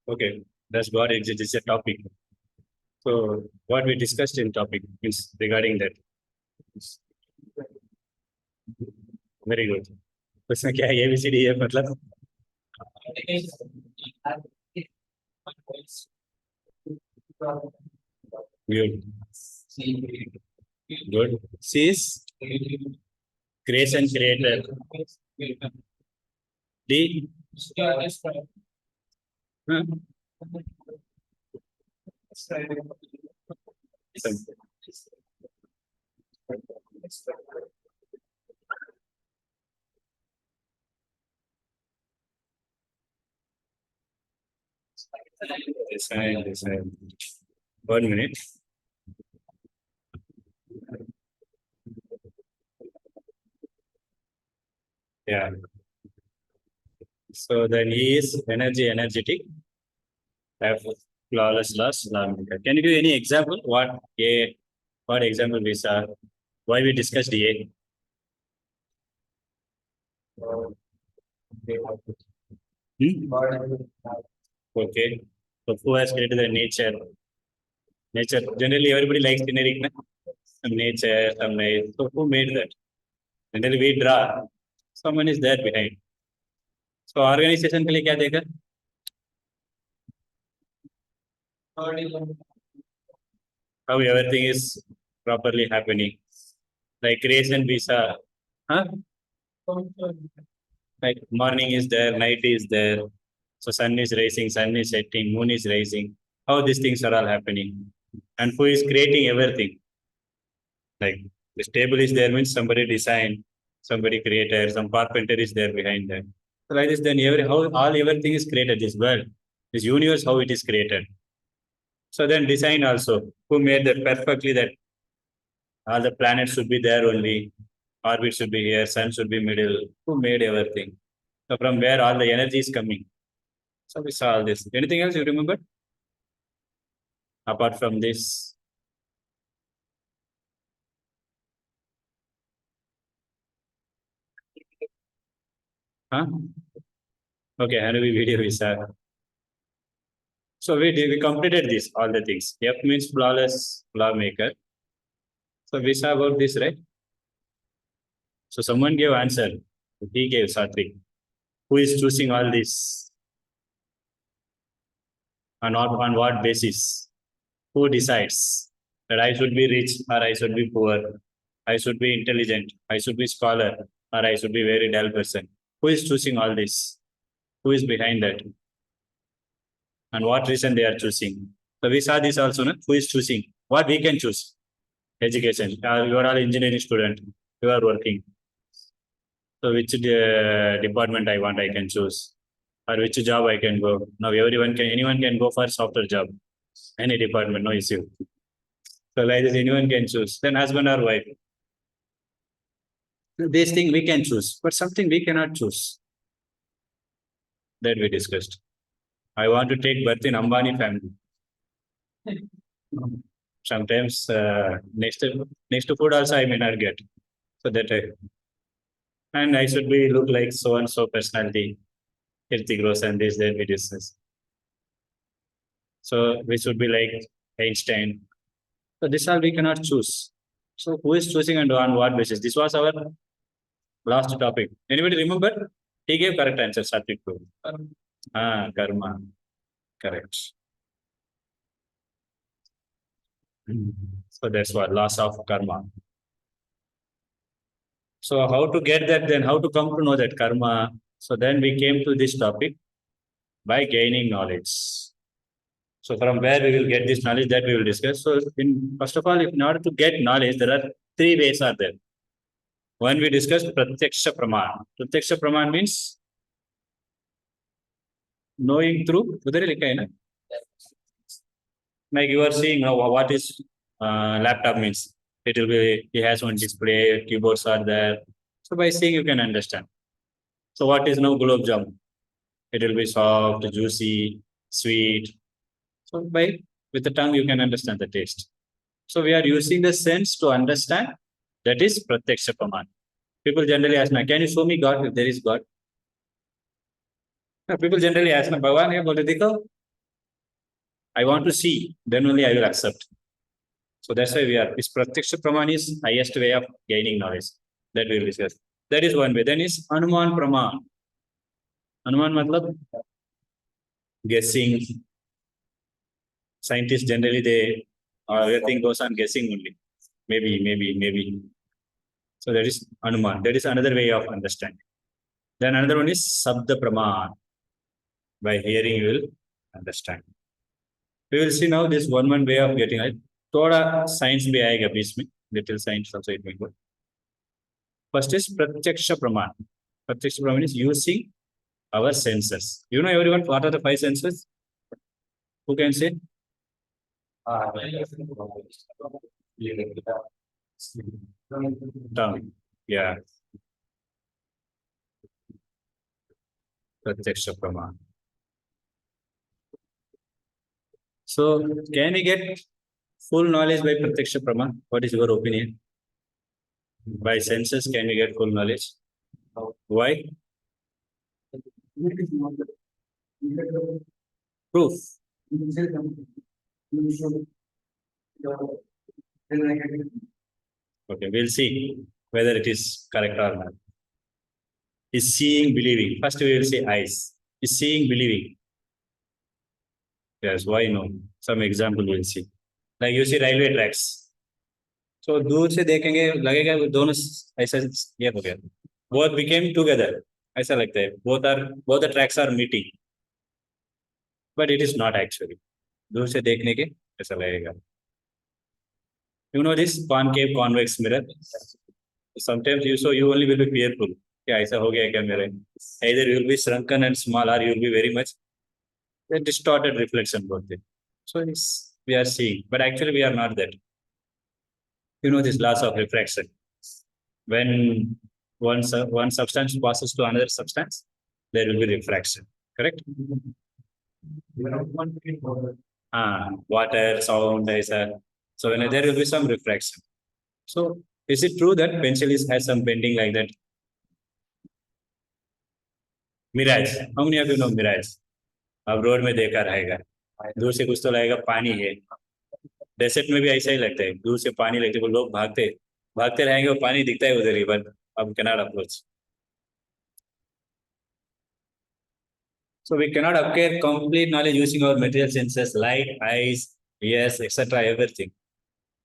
Okay, that's what it is a topic. So what we discussed in topic is regarding that. Very good. उसमें क्या है ABCD है मतलब good. Good. C is creation creator. D. Huh? Some- Design. 1 minute. Yeah. So then E is energetic. F flawless loss. Can you give any example? What example we saw? Why we discussed A? Hmm? Okay. So who has created the nature? Nature. Generally, everybody likes generic. Na? Some nature, some nature. So who made that? Generally, we draw. Someone is there behind. So organization के लिए क्या देखा? How everything is properly happening. Like creation visa. Huh? Like morning is there, night is there. So sun is rising, sun is setting, moon is rising. How these things are all happening. And who is creating everything? Like the table is there means somebody designed, somebody created, some carpenter is there behind that. So like this, then everything is created, this world, this universe, how it is created. So then design also, who made that perfectly that all the planets should be there only, orbit should be here, sun should be middle, who made everything. So from where all the energy is coming. So we saw all this. Anything else you remember? Apart from this, huh? Okay, Hanabi video we saw. So we completed this, all the things. F means flawless lawmaker. So we saw about this, right? So someone gave answer. He gave Satvik. Who is choosing all this? And on what basis? Who decides that I should be rich or I should be poor? I should be intelligent, I should be scholar, or I should be very dull person. Who is choosing all this? Who is behind that? And what reason they are choosing? So we saw this also, no? Who is choosing? What we can choose? Education. You are all engineering student. You are working. So which department I want, I can choose. Or which job I can go. Now anyone can go for software job. Any department, no issue. So like this, anyone can choose. Then husband or wife. This thing we can choose, but something we cannot choose. That we discussed. I want to take birth in Ambani family. Sometimes next to food also I may not get. So and I should be look like so and so personality, healthy growth and this then we discuss. So we should be like Einstein. So this all we cannot choose. So who is choosing and on what basis? This was our last topic. Anybody remember? He gave correct answer, Satvik. Karma. Correct. So that's what loss of karma. So how to get that then? How to come to know that karma? So then we came to this topic by gaining knowledge. So from where we will get this knowledge that we will discuss. So first of all, in order to get knowledge, there are three ways are there. One we discussed pratyaksha praman. Pratyaksha praman means knowing through. Like you are seeing now what is laptop means. It will be it has one display, keyboards are there. So by seeing you can understand. So what is now gulab jamun? It will be soft, juicy, sweet. So by with the tongue you can understand the taste. So we are using the sense to understand. That is pratyaksha praman. People generally ask me, can you show me God if there is God? People generally ask me, Bhagwan, बोले देखो I want to see, then only I will accept. So that's why we are. This Pratyaksha Praman is highest way of gaining knowledge. That we will discuss. That is one way. Then is Anuman Praman. Anuman matlab guessing. Scientists generally everything goes on guessing only. Maybe. So that is Anuman. That is another way of understanding. Then another one is Sabda Praman. By hearing you will understand. We will see now this one way of getting it. थोड़ा science भी आएगा बीच में. Little science also it will go. First is Pratyaksha Praman. Pratyaksha Praman is using our senses. You know everyone what are the five senses? Who can say? Tongue. Yeah. Pratyaksha Praman. So can we get full knowledge by Pratyaksha Praman? What is your opinion? By senses can we get full knowledge? Why? Proof. Okay, we'll see whether it is correct or not. Is seeing believing? First we will say eyes. Is seeing believing? Yes, why no? Some example we'll see. Like you see railway tracks. So दूर से देखेंगे लगेगा वो दोनों ऐसा ये हो गया. Both became together. ऐसा लगता है. Both the tracks are meeting. But it is not actually. दूर से देखने के ऐसा लगेगा. You know this concave convex mirror? Sometimes you only will be fearful. क्या ऐसा हो गया क्या मेरे? Either you will be shrunken and small or you will be very much a distorted reflection both. So we are seeing, but actually we are not that. You know this laws of refraction. When one substance passes to another substance, there will be refraction. Correct? Water, sound, so there will be some refraction. So is it true that pencil has some bending like that? Mirage. How many of you know mirage? अब road में देखा रहेगा. दूर से कुछ तो लगेगा पानी है. डेजर्ट में भी ऐसा ही लगता है. दूर से पानी लगते वो लोग भागते रहेंगे वो पानी दिखता है उधर ही बट अब cannot approach. So we cannot acquire complete knowledge using our material senses, light, eyes, ears, etc. everything.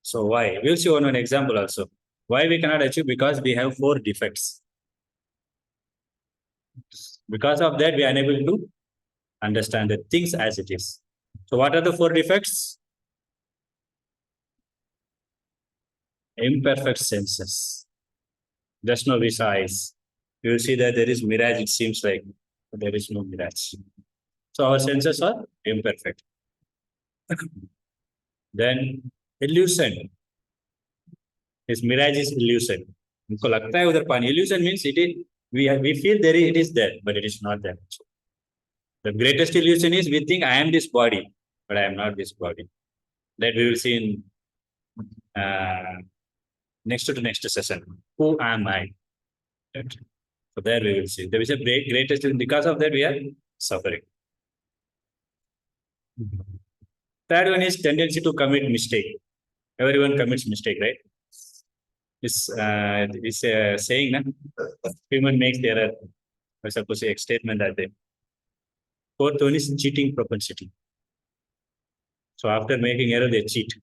So why? We'll see one example also. Why we cannot achieve? Because we have 4 defects. Because of that, we are unable to understand the things as it is. So what are the 4 defects? Imperfect senses. Just no visa eyes. You will see that there is mirage, it seems like, but there is no mirage. So our senses are imperfect. Then illusion. This mirage is illusion. उनको लगता है उधर पानी. Illusion means we feel it is there, but it is not there. The greatest illusion is we think I am this body, but I am not this body. That we will see in next session. Who am I? So there we will see. There is a greatest, because of that we are suffering. Third one is tendency to commit mistake. Everyone commits mistake, right? It's saying that human makes the error. I suppose a statement that day. Fourth one is cheating propensity. So after making error, they cheat.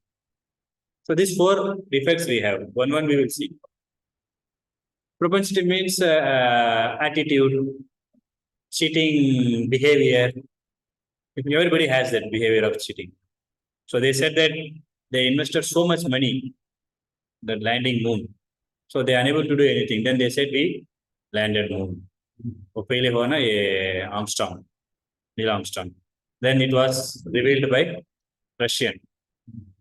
So these 4 defects we have. One we will see. Propensity means attitude, cheating behavior. Everybody has that behavior of cheating. So they said that they invested so much money, the landing moon. So they are unable to do anything. Then they said we landed moon. Armstrong, Neil Armstrong. Then it was revealed by Russian.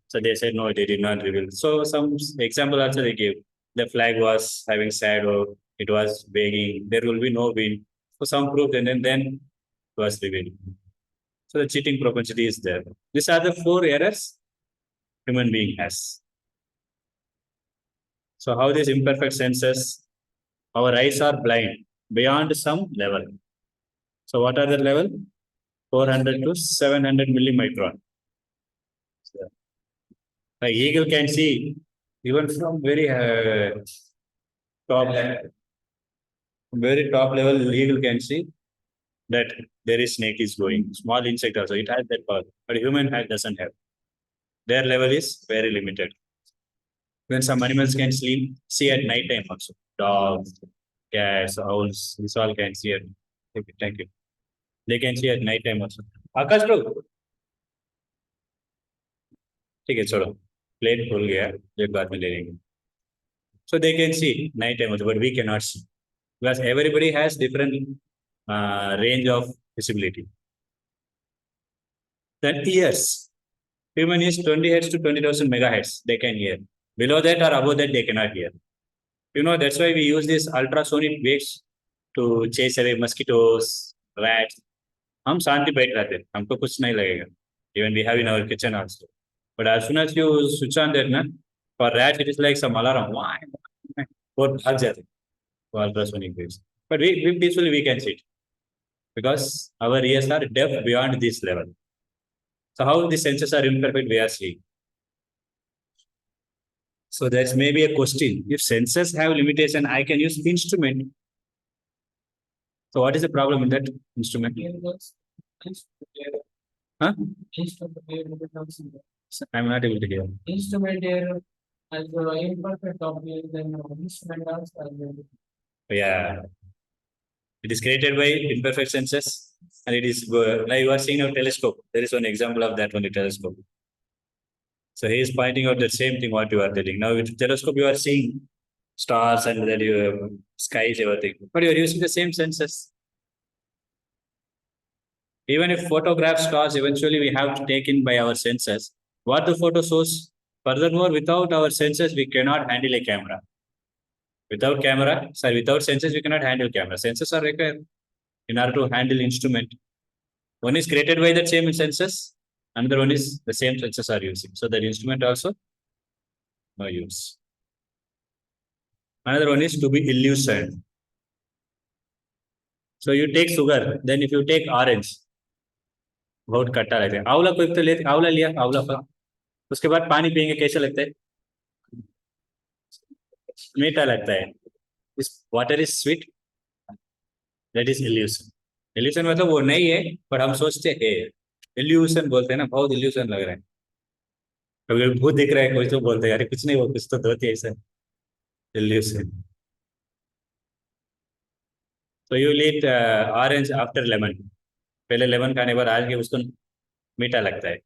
So they said no, they did not reveal. So some example also they gave. The flag was having shadow, it was begging, there will be no wind. So some proof and then it was revealed. So the cheating propensity is there. These are the 4 errors human being has. So how these imperfect senses, our eyes are blind beyond some level. So what are the level? 400 to 700 millimicron. The eagle can see even from top, very top level. Eagle can see that there is snake is going. Small insect also it has that power, but human doesn't have. Their level is very limited. When some animals can see at night time also. Dogs, cats, owls, this all can see at. Okay, thank you. They can see at night time also. Akash bro, ठीक है छोड़ो. Plane खुल गया, एक बार में ले लेंगे. So they can see night time also, but we cannot see because everybody has different range of visibility. Then ears, human is 20 hertz to 20,000 megahertz. They can hear. Below that or above that, they cannot hear. That's why we use this ultrasonic waves to chase away mosquitoes, rats. हम शांति बैठ रहते हैं, हमको कुछ नहीं लगेगा. Even we have in our kitchen also. But as soon as you switch on that, na, for rats it is like some alarm. और भाग जाते हैं for ultrasonic waves. But we peacefully we can see it because our ears are deaf beyond this level. So how the senses are imperfect, we are seeing. So there's maybe a question. If senses have limitation, I can use instrument. So what is the problem in that instrument? Huh? I'm not able to hear. Instrument here as imperfect object, then instrument also. Yeah. It is created by imperfect senses, and it is like you are seeing a telescope. There is one example of that one, the telescope. So he is pointing out the same thing what you are telling. Now with telescope you are seeing stars and then you skies, everything. But you are using the same senses. Even if photograph stars, eventually we have to take in by our senses. What the photo shows. Furthermore, without our senses, we cannot handle a camera. Without senses, we cannot handle camera. Senses are required in order to handle instrument. One is created by the same senses, another one is the same senses are using. So that instrument also no use. Another one is to be illusion. So you take sugar, then if you take orange, बहुत खट्टा लगता है. आंवला कोई तो लेते, आंवला लिया, आंवला फल, उसके बाद पानी पियेंगे कैसा लगता है? मीठा लगता है. इस water is sweet, that is illusion. Evolution मतलब वो नहीं है पर हम सोचते हैं. इल्यूशन बोलते हैं ना, बहुत इल्यूशन लग रहा है. कभी भूत दिख रहा है, कोई तो बोलते हैं अरे कुछ नहीं, वो कुछ तो धोती है ऐसा. इल्यूशन. तो you eat orange after lemon. पहले लेमन खाने के बाद आज के उसको मीठा लगता है.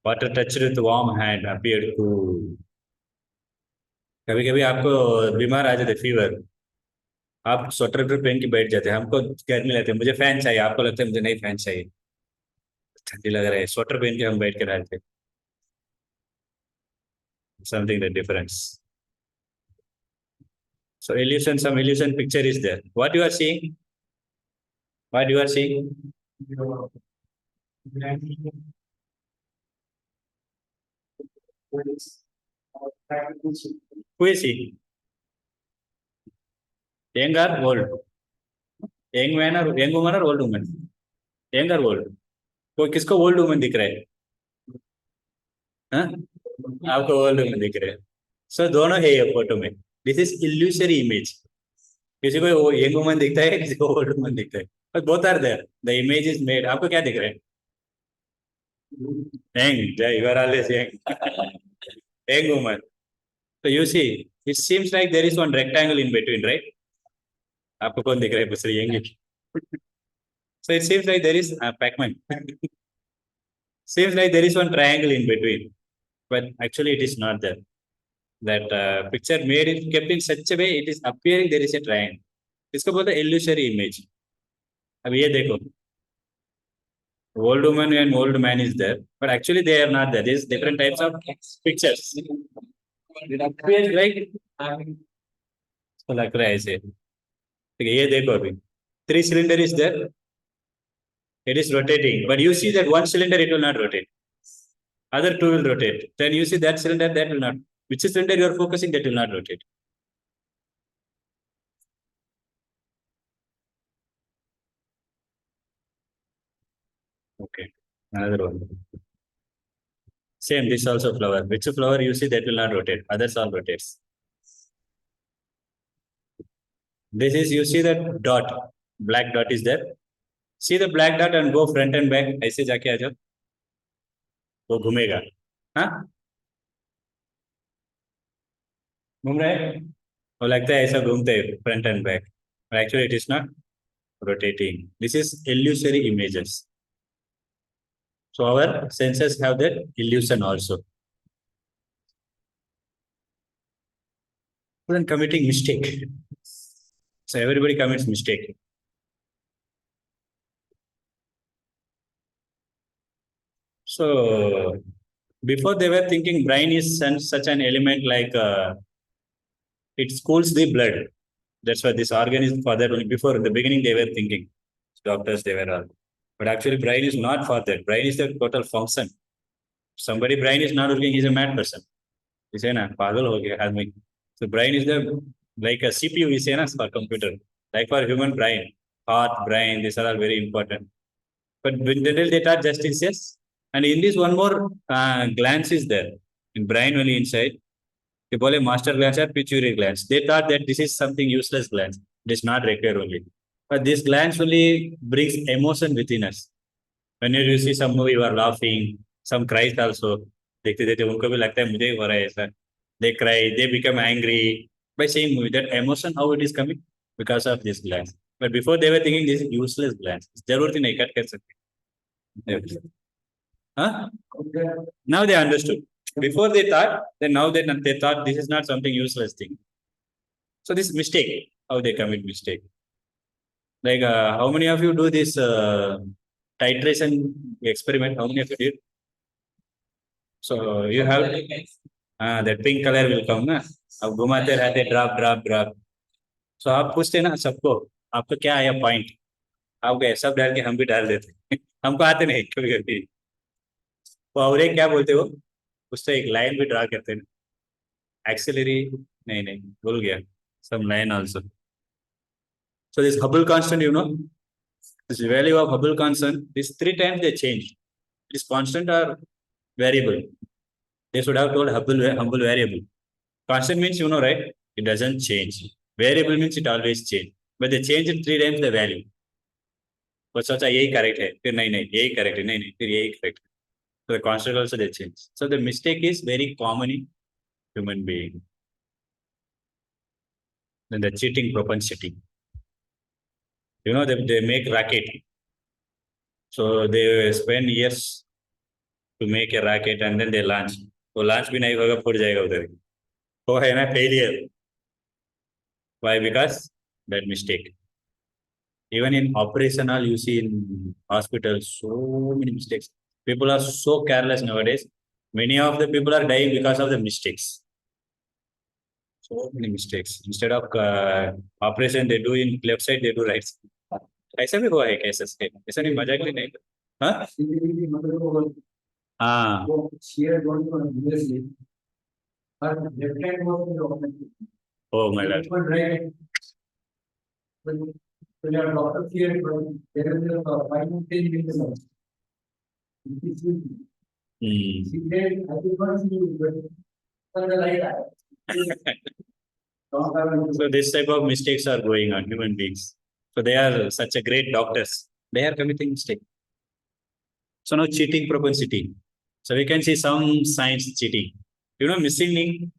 Water touch with warm hand appear to. कभी कभी आपको बीमार आ जाते, फीवर, आप स्वेटर पर पहन के बैठ जाते हैं. हमको गर्मी लगती है, मुझे फैन चाहिए, आपको लगता है मुझे नहीं फैन चाहिए, ठंडी लग रहा है, स्वेटर पहन के हम बैठ के रहते हैं. Something the difference. So illusion, some illusion picture is there. What you are seeing? What you are seeing? Who is he? Young or old? Young man or young woman or old woman? Young or old? कोई किसको old woman दिख रहा है? हाँ? आपको old woman दिख रहा है. सो दोनों है ये फोटो में. This is illusory image. किसी को यंग वुमन दिखता है, किसी को ओल्ड वुमन दिखता है, but both are there. The image is made. आपको क्या दिख रहा है? Young. You are always young. Young woman. So you see, it seems like there is one rectangle in between, right? आपको कौन दिख रहा है? दूसरी young. So it seems like there is Pac-Man. Seems like there is one triangle in between, but actually it is not there. That picture made it kept in such a way it is appearing there is a triangle. इसको बोलते हैं illusory image. अब ये देखो, old woman and old man is there, but actually they are not there. There is different types of pictures. It appears like तो लग रहा है ऐसे. ठीक है, ये देखो अभी 3 cylinder is there. It is rotating, but you see that one cylinder it will not rotate. Other two will rotate. Then you see that cylinder that will not. Which cylinder you are focusing that will not rotate. Okay, another one. Same, this also flower. Which flower you see that will not rotate. Others all rotates. This is, you see that dot. Black dot is there. See the black dot and go front and back. ऐसे जाके आ जाओ. वो घूमेगा. हाँ? घूम रहा है? वो लगता है ऐसा घूमते हैं front and back. But actually it is not rotating. This is illusory images. So our senses have that illusion also. Student committing mistake. So everybody commits mistake. So before they were thinking brain is such an element like it cools the blood. That's why this organ is for that only. Before in the beginning they were thinking, doctors they were all. But actually brain is not for that. Brain is the total function. Somebody brain is not working, he's a mad person. You say na, pagal ho gaya aadmi. So brain is the like a CPU, we say na, for computer. Like for human brain, heart, brain, these are all very important. But when they thought justice, yes. And in this one more glands is there. In brain only inside. They call it master glands or pituitary glands. They thought that this is something useless glands. It is not required only. But this glands only brings emotion within us. When you see some movie, you are laughing, some cries also. देखते देखते उनको भी लगता है मुझे ही हो रहा है ऐसा. They cry, they become angry by seeing movie. That emotion, how it is coming? Because of this glands. But before they were thinking this is useless glands. जरूरत ही नहीं कट कर सकते. Huh? Now they understood. Before they thought, then now they thought this is not something useless thing. So this mistake, how they commit mistake. Like how many of you do this titration experiment? How many of you did? So you have that pink color will come ना. अब घुमाते रहते drop. So आप पूछते ना सबको आपका क्या आया point? आप गए सब डाल के हम भी डाल देते. हमको आते नहीं कभी कभी. तो और एक क्या बोलते हो? उससे एक लाइन भी ड्रा करते हैं. एक्सिलरी नहीं भूल गया. Some line also. So this Hubble constant, you know, this value of Hubble constant, these 3 times they change. It is constant or variable. They should have told Hubble variable. Constant means, you know, right? It doesn't change. Variable means it always change. But they change it 3 times the value. तो सोचा यही correct है, फिर नहीं यही correct है, नहीं फिर यही correct. So the constant also they change. So the mistake is very common in human being. Then the cheating propensity. You know, they make rocket. So they spend years to make a rocket and then they launch. तो launch भी नहीं होगा, फूट जाएगा उधर. वो है ना failure. Why? Because that mistake. Even in operational, you see in hospitals, so many mistakes. People are so careless nowadays. Many of the people are dying because of the mistakes. So many mistakes. Instead of operation, they do in left side, they do right side. ऐसा भी हुआ है cases के. ऐसा नहीं, मजाक नहीं. हाँ हाँ. Oh my God. So this type of mistakes are going on human beings. So they are such a great doctors. They are committing mistake. So now cheating propensity. So we can see some science cheating. You know, missing link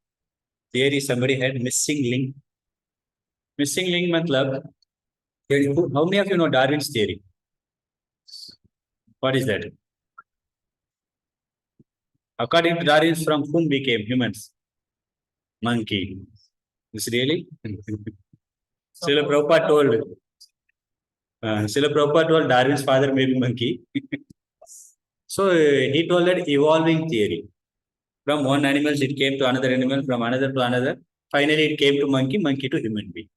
theory. Somebody had missing link. Missing link matlab. How many of you know Darwin's theory? What is that? According to Darwin, from whom we came humans? Monkey. Is really? Srila Prabhupada told Darwin's father may be monkey. So he told that evolving theory. From one animal it came to another animal, from another to another. Finally it came to monkey to human being.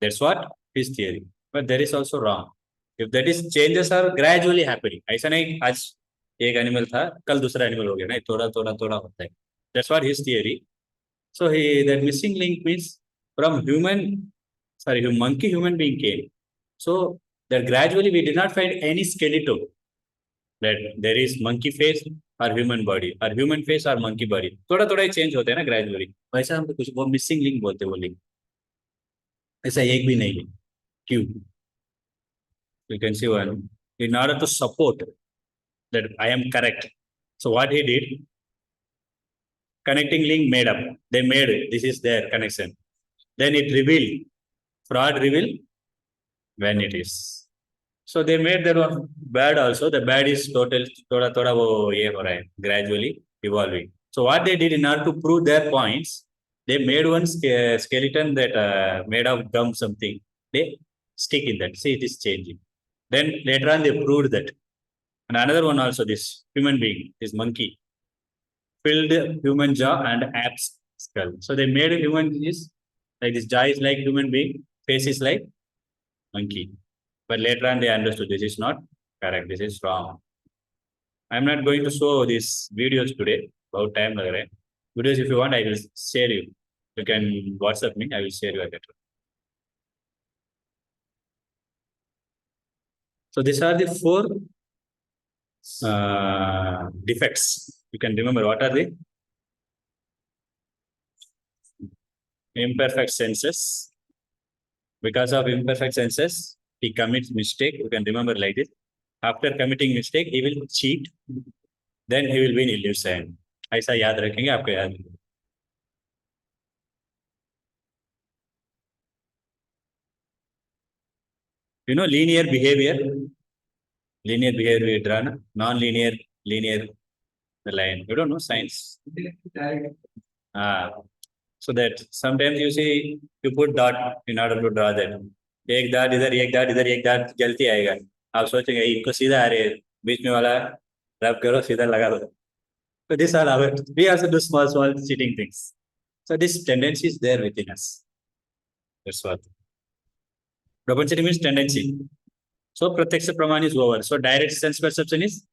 That's what his theory. But that is also wrong. If that is, changes are gradually happening. ऐसा नहीं आज एक animal था कल दूसरा animal हो गया, नहीं थोड़ा होता है. That's what his theory. So that missing link means from monkey human being came. So that gradually we did not find any skeleton. That there is monkey face, और ह्यूमन बॉडी और human face और monkey body थोड़ा थोड़ा ही change होते हैं ना gradually, वैसा हम कुछ वो मिसिंग लिंक बोलते हैं वो लिंक, ऐसा एक भी नहीं है। क्यों? You can see one, in order to support that I am correct. So what he did, connecting link made up. They made it. This is their connection. Then it revealed, fraud reveal when it is. So they made that one bad also. The bad is total, thoda thoda wo ye ho raha hai, gradually evolving. So what they did in order to prove their points, they made one skeleton that made of gum something. They stick in that. See, it is changing. Then later on they proved that. And another one also, this human being, this monkey, filled human jaw and apes skull. So they made a human is like this jaw is like human being, face is like monkey. But later on they understood this is not correct, this is wrong. I'm not going to show these videos today. About time lag raha hai. Videos if you want, I will share you. You can WhatsApp me, I will share you later. So these are the four defects. You can remember what are they? Imperfect senses. Because of imperfect senses, he commits mistake. You can remember like this. After committing mistake, he will cheat. Then he will win illusion. ऐसा याद रखेंगे, आपको याद रखेंगे. You know linear behavior. Linear behavior drawn, non-linear, linear the line. You don't know science. So that sometimes you see you put dot in order to draw that. एक dot इधर, एक dot इधर, एक dot जल्दी आएगा. आप सोचेंगे इनको सीधा आ रहे हैं, बीच में वाला रब करो, सीधा लगा दो. So this all our, we also do small cheating things. So this tendency is there within us. That's what. Propensity means tendency. So pratyaksha praman is over. So direct sense perception is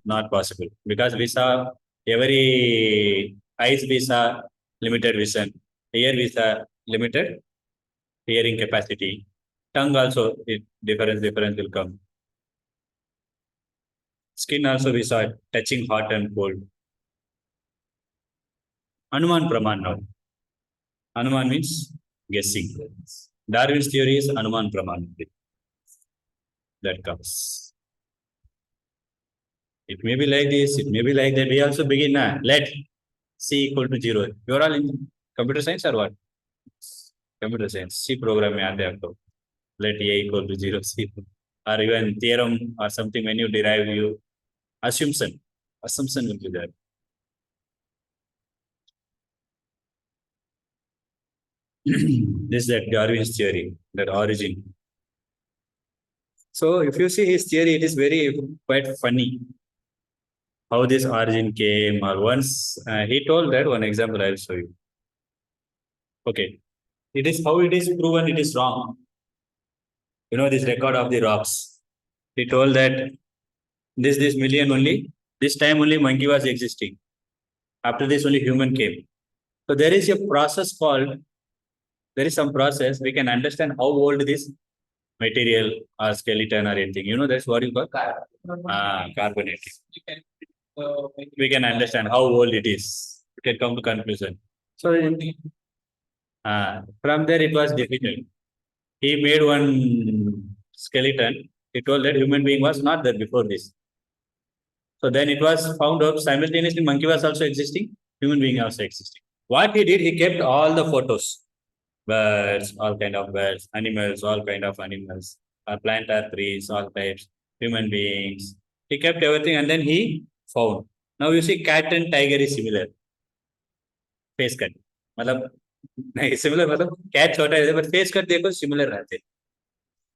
not possible because we saw every eyes we saw limited vision, ear we saw limited hearing capacity, tongue also it difference will come. Skin also we saw touching hot and cold. Anuman praman now. Anuman means guessing. Darwin's theory is Anuman praman. That comes. It may be like this, it may be like that. We also begin now. Let C equal to 0. You are all in computer science or what? Computer science. C program mein aate aapko. Let A equal to 0. C. Or even theorem or something when you derive you. Assumption. Assumption will be there. This is that Darwin's theory, that origin. So if you see his theory, it is very quite funny how this origin came. Or once he told that one example I will show you. Okay, it is how it is proven it is wrong. You know this record of the rocks. He told that this million only, this time only monkey was existing. After this only human came. So there is a process called, there is some process we can understand how old this material or skeleton or anything. You know that's what you call carbonate. We can understand how old it is. We can come to conclusion. So from there it was difficult. He made one skeleton. He told that human being was not there before this. So then it was found out simultaneously monkey was also existing, human being also existing. What he did, he kept all the photos. Birds, all kind of birds, animals, all kind of animals, plant or trees, all types, human beings. He kept everything and then he found. Now you see cat and tiger is similar. Face cut. मतलब नहीं similar मतलब cat छोटा है but face cut देखो similar रहते.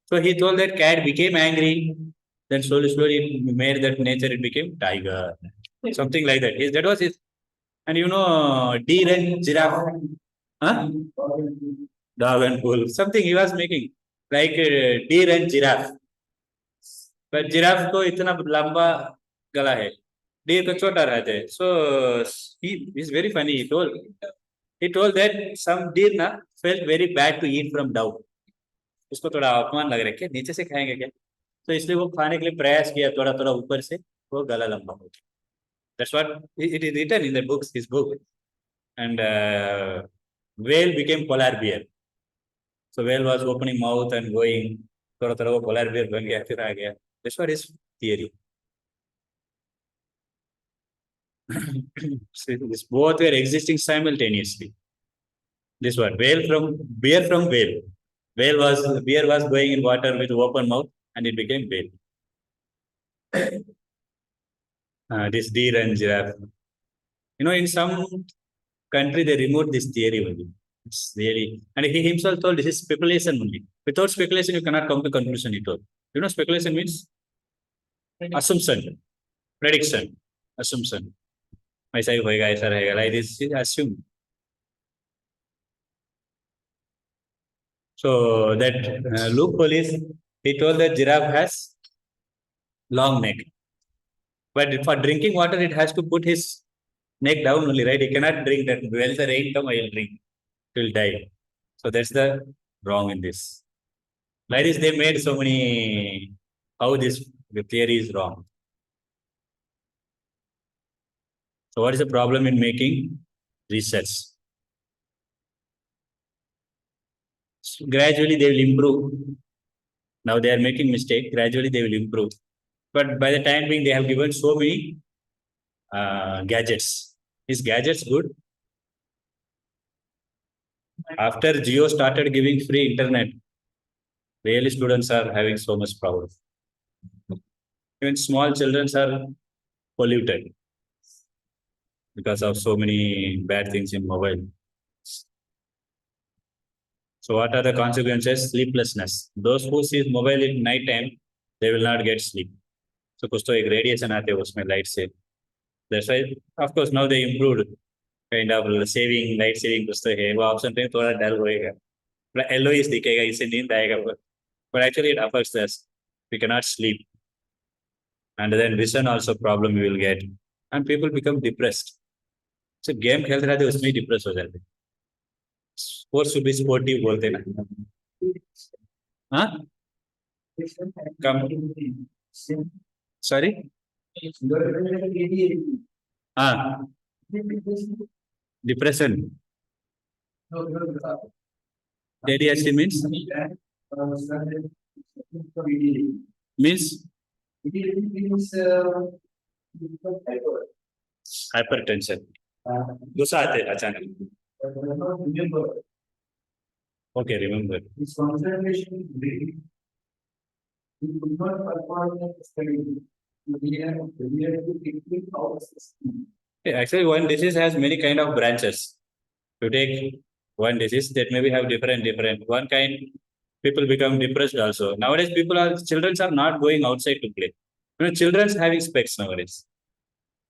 So he told that cat became angry. Then slowly made that nature it became tiger. Something like that. That was it. And you know deer and giraffe. Huh? Dog and bull. Something he was making like deer and giraffe. But giraffe को इतना लंबा गला है, deer को छोटा रहता है. So he is very funny. He told that some deer ना felt very bad to eat from down. उसको थोड़ा अपमान लग रहा है क्या नीचे से खाएंगे क्या, तो इसलिए वो खाने के लिए प्रयास किया थोड़ा ऊपर से, वो गला लंबा हो गया. That's what it is written in the books, his book. And whale became polar bear. So whale was opening mouth and going. थोड़ा थोड़ा वो polar bear बन गया फिर आ गया. That's what his theory. So this both were existing simultaneously. This one bear from whale. Bear was going in water with open mouth and it became whale. This deer and giraffe. In some country they removed this theory only. It's really, and he himself told this is speculation only. Without speculation, you cannot come to conclusion. He told. Speculation means assumption, prediction, assumption. ऐसा ही होएगा, ऐसा रहेगा. Like this is assume. So that loophole is, he told that giraffe has long neck, but for drinking water, it has to put his neck down only, right? He cannot drink that. When the rain come, I will drink. He will die. So that's the wrong in this. Like this, they made so many. How the theory is wrong. So what is the problem in making research? So gradually they will improve. Now they are making mistake. Gradually they will improve. But by the time being, they have given so many gadgets. Is gadgets good? After Jio started giving free internet, really students are having so much problem. Even small children are polluted because of so many bad things in mobile. So what are the consequences? Sleeplessness. Those who see mobile in night time, they will not get sleep. So कुछ तो एक radiation आते हैं उसमें light से. That's why, of course, now they improved kind of saving, light saving कुछ तो है. वो option पे थोड़ा dull होएगा. LOEs दिखेगा, इससे नींद आएगा. But actually it affects us. We cannot sleep. And then vision also problem we will get. And people become depressed. So game खेलते रहते उसमें depressed हो जाते. Sports should be sportive बोलते ना. हाँ? कम. Sorry? हाँ. Depression. ADHD means? Means? Hypertension. गुस्सा आते अचानक. Okay, remember. His concentration break. He could not perform the study. We have to take our system. Actually, one disease has many kind of branches. To take one disease that maybe have different. One kind, people become depressed also. Nowadays, children are not going outside to play. Children's having specs nowadays.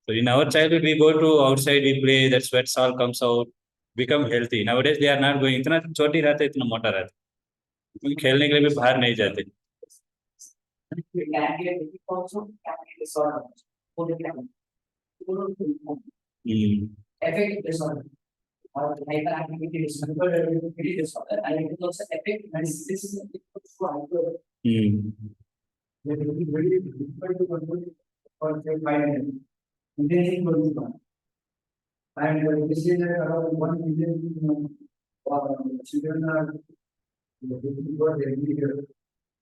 So in our childhood, we go to outside, we play, that sweats all comes out, become healthy. Nowadays, they are not going. इतना छोटी रहते, इतना मोटा रहते. क्योंकि खेलने के लिए भी बाहर नहीं जाते. Affect disorder or hyperactivity disorder, and it will also affect this is It will be very difficult to control for say 5 minutes. Intensity will be gone. And this is around 1 million children are every year.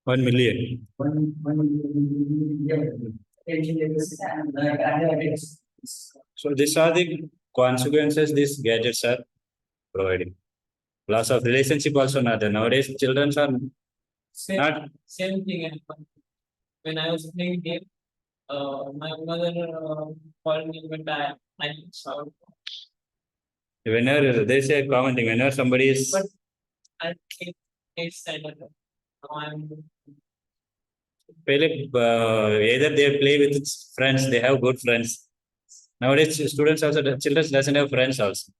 1 million. 1 million. So these are the consequences these gadgets are providing. Loss of relationship also not there. Nowadays, children are not. Same thing happened. When I was playing game, my mother called me, but I saw. Whenever they say a common thing, whenever somebody is. But I think it's silent. I'm Either they play with friends, they have good friends. Nowadays, students also, children doesn't have friends also.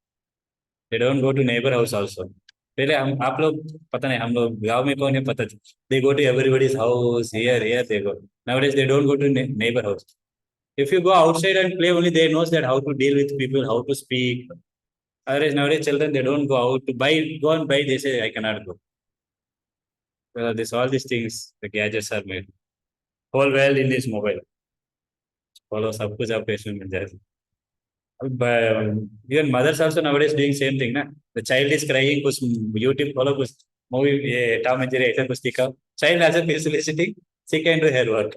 They don't go to neighbor house also. पहले आप लोग पता नहीं, हम लोग गांव में कौन है पता. They go to everybody's house, here they go. Nowadays they don't go to neighbor house. If you go outside and play, only they knows that how to deal with people, how to speak. Otherwise, nowadays children, they don't go out to go and buy. They say I cannot go. All these things, the gadgets are made. Whole world in this mobile. Follow सब कुछ आप इसमें मिल जाएगा. But even mothers also nowadays doing same thing, na? The child is crying, कुछ YouTube follow कुछ movie Tom and Jerry ऐसा कुछ दिखाओ. Child has a facility, she can do her work.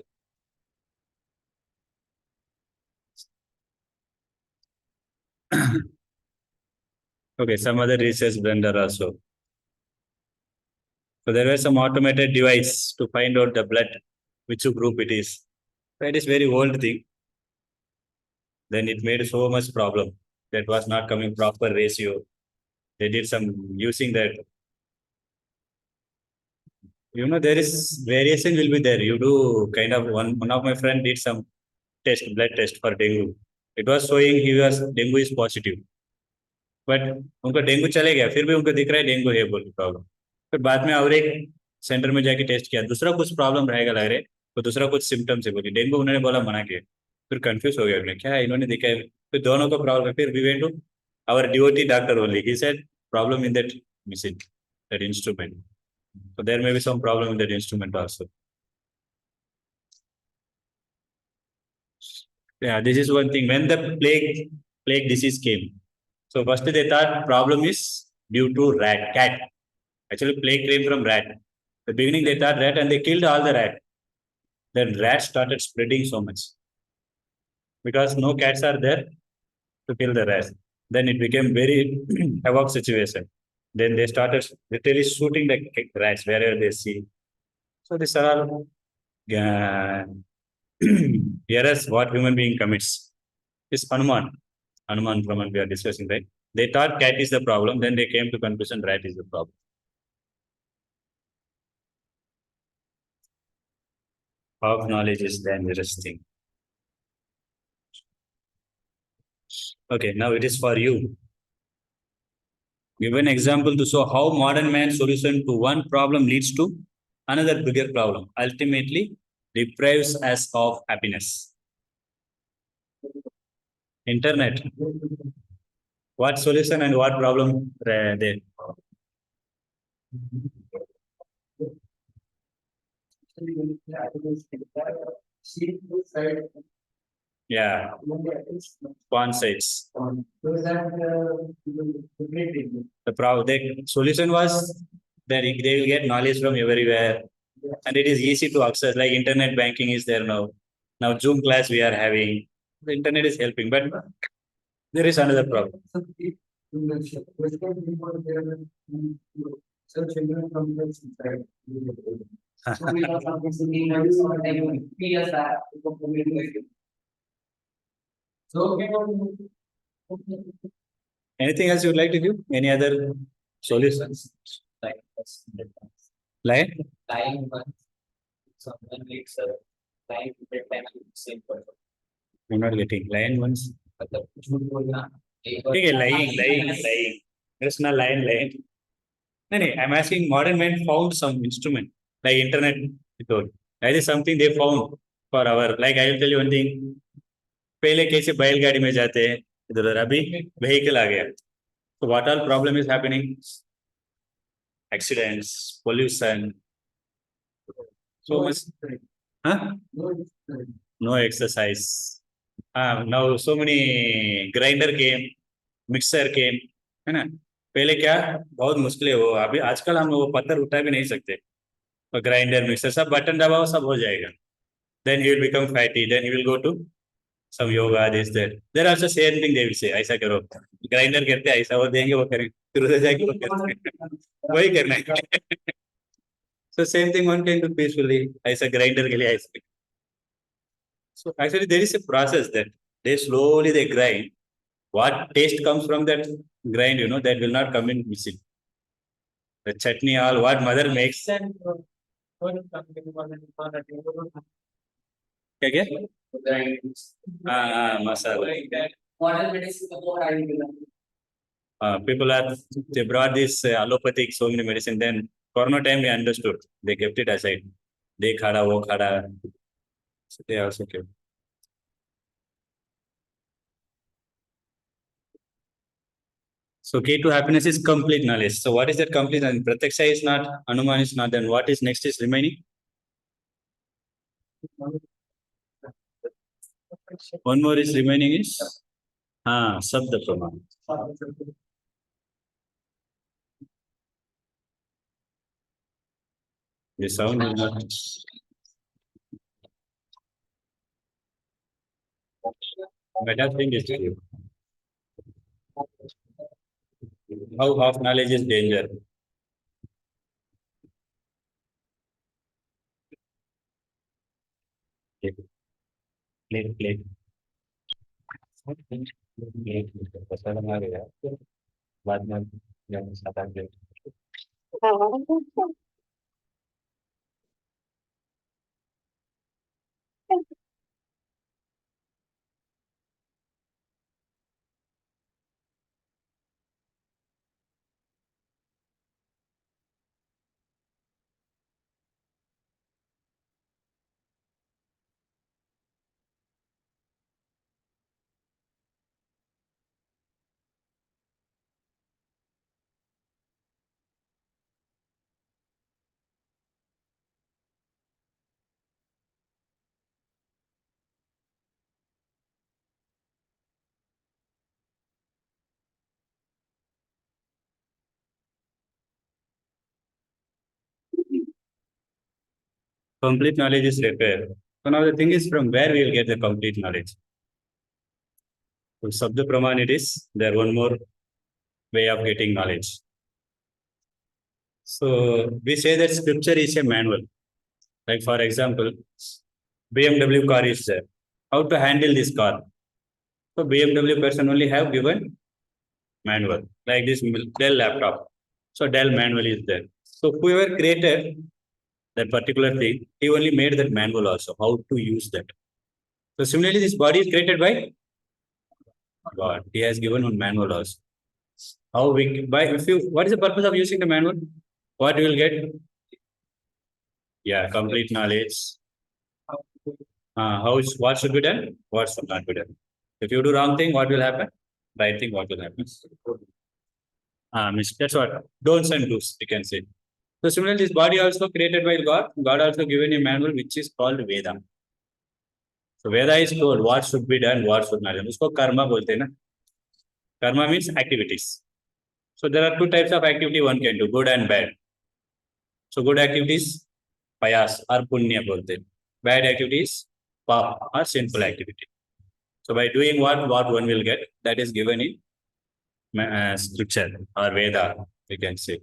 Okay, some other research blender also. So there was some automated device to find out the blood, which group it is. That is very old thing. Then it made so much problem. That was not coming proper ratio. They did some using that. There is variation will be there. You do kind of one of my friend did some blood test for dengue. It was showing he was dengue is positive. But उनका dengue चले गया फिर भी उनको दिख रहा है dengue है बोल प्रॉब्लम फिर बाद में और एक सेंटर में जाके टेस्ट किया दूसरा कुछ प्रॉब्लम रहेगा लग रहे तो दूसरा कुछ सिम्टम्स है बोली डेंगू उन्होंने बोला मना किया फिर कंफ्यूज हो गया उन्होंने क्या है इन्होंने दिखा है फिर दोनों को प्रॉब्लम फिर we went to our DOT doctor only ही said problem in that machine that instrument so there may be some problem in that instrument also yeah this is one thing when the plague disease came so first they thought problem is due to cat. Actually, plague came from rat. The beginning they thought rat and they killed all the rat. Then rats started spreading so much because no cats are there to kill the rats. Then it became very havoc situation. Then they started literally shooting the rats wherever they see. So these are all errors what human being commits. This Hanuman from we are discussing, right? They thought cat is the problem, then they came to conclusion rat is the problem. Half knowledge is dangerous thing. Okay, now it is for you. Give an example to show how modern man's solution to one problem leads to another bigger problem, ultimately deprives us of happiness. Internet. What solution and what problem there? Yeah, one sides. The solution was that they will get knowledge from everywhere, and it is easy to access. Like internet banking is there now. Now Zoom class we are having. The internet is helping, but there is another problem. Anything else you would like to give? Any other solutions? Like? Lying one, someone makes a lying time same person. I'm not getting lion ones. मतलब झूठ बोलना ठीक है lying. There's no lying. No, I'm asking modern men found some instrument like internet. That is something they found for our. Like I will tell you one thing. पहले कैसे बैलगाड़ी में जाते हैं इधर अभी vehicle आ गया. So what all problem is happening? Accidents, pollution. So much. Huh? No exercise. Now so many grinder came, mixer came, है ना? पहले क्या बहुत मुश्किल है वो अभी आजकल हम वो पत्थर उठा भी नहीं सकते तो ग्राइंडर मिक्सर सब बटन दबाओ सब हो जाएगा then he will become fatty then he will go to some yoga this that there also same thing they will say ऐसा करो ग्राइंडर करते ऐसा वो देंगे वो करेंगे फिर उधर जाके वो करेंगे वही करना है so same thing one can do peacefully ऐसा ग्राइंडर के लिए ऐसा so actually there is a process that they slowly they grind what taste comes from that grind that will not come in missing the chutney all what mother makes क्या masala Modern medicine support people are they brought this allopathic so many medicine then corona time they understood they kept it aside they khada wo khada so they also kept so key to happiness is complete knowledge so what is that complete and pratyaksha is not anuman is not then what is next is remaining one more is remaining is Sabda Praman. The sound is not. Meta thing is true. How half knowledge is danger. Play, play. पसंद आ गया बाद में जब सात आठ दिन complete knowledge is required. So now the thing is from where we will get the complete knowledge. So Sabda Praman it is there one more way of getting knowledge. So we say that scripture is a manual. Like for example, BMW car is there. How to handle this car? So BMW person only have given manual. Like this Dell laptop. So Dell manual is there. So whoever created that particular thing, he only made that manual also, how to use that. So similarly, this body is created by God. He has given one manual also. How we by if you what is the purpose of using the manual? What you will get? Yeah, complete knowledge. What should be done? What should not be done? If you do wrong thing, what will happen? Right thing, what will happen? That's what don'ts and do's, you can say. So similarly, this body also created by God. God also given a manual which is called Veda. So Veda is told what should be done, what should not be done. उसको कर्मा बोलते हैं ना. Karma means activities. So there are two types of activity one can do, good and bad. So good activities, payas or punya bolte हैं. Bad activities, pap or sinful activity. So by doing what one will get, that is given in scripture or Veda, we can say.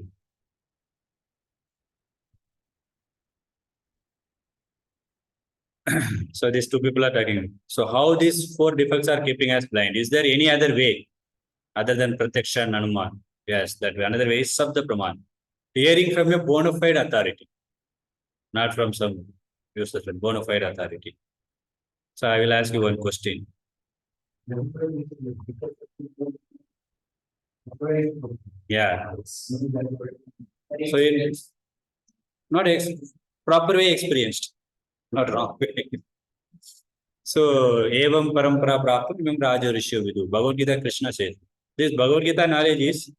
So these two people are talking. So how these four defects are keeping us blind? Is there any other way other than Pratyaksha and Anuman? Yes, that way. Another way is Sabda Praman. Hearing from a bona fide authority, not from some useless one, bona fide authority. So I will ask you one question. Yeah. So in not proper way experienced, not wrong way. So evam parampara praptam imam raja rishyo vidu. Bhagavad Gita Krishna says this Bhagavad Gita knowledge is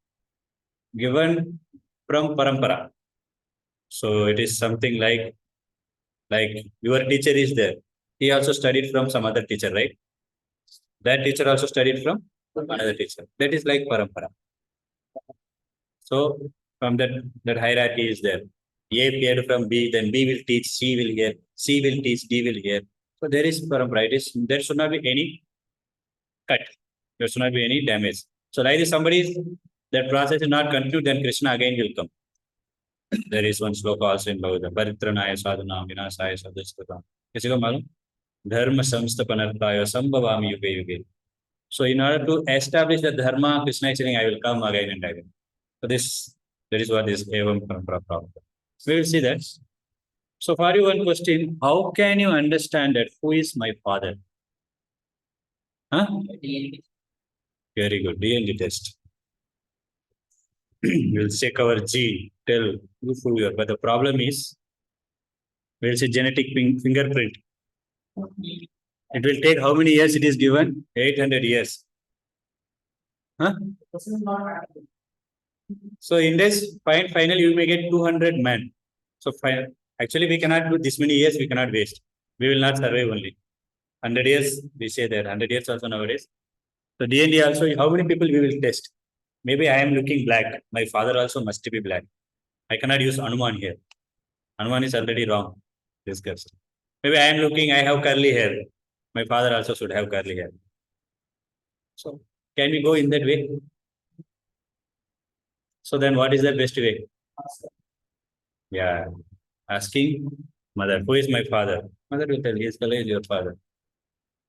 given from parampara. So it is something like your teacher is there. He also studied from some other teacher, right? That teacher also studied from another teacher. That is like parampara. So from that hierarchy is there. A heard from B, then B will teach, C will hear, C will teach, D will hear. So there is parampara. There should not be any cut. There should not be any damage. So like if that process is not continued, then Krishna again will come. There is one sloka also in Bhagavad Gita. Paritranaya sadhana vinasaya sadhistata. किसी को मालूम? Dharma samstapanarthaya sambhavami yuge yuge. So in order to establish the dharma, Krishna is saying, I will come again and again. So that is what is evam parampara problem. We will see that. So for you one question, how can you understand that who is my father? Huh? Very good. DND test. We'll check our gene, tell who you are. But the problem is, we'll say genetic fingerprint. It will take how many years it is given? 800 years. Huh? So in this final you may get 200 men. So actually we cannot do this many years, we cannot waste. We will not survive only. 100 years, we say that 100 years also nowadays. So D&D also, how many people we will test? Maybe I am looking black. My father also must be black. I cannot use Anuman here. Anuman is already wrong. Discussed. Maybe I am looking, I have curly hair. My father also should have curly hair. So can we go in that way? So then what is the best way? Yeah. Asking mother, who is my father? Mother will tell, his color is your father.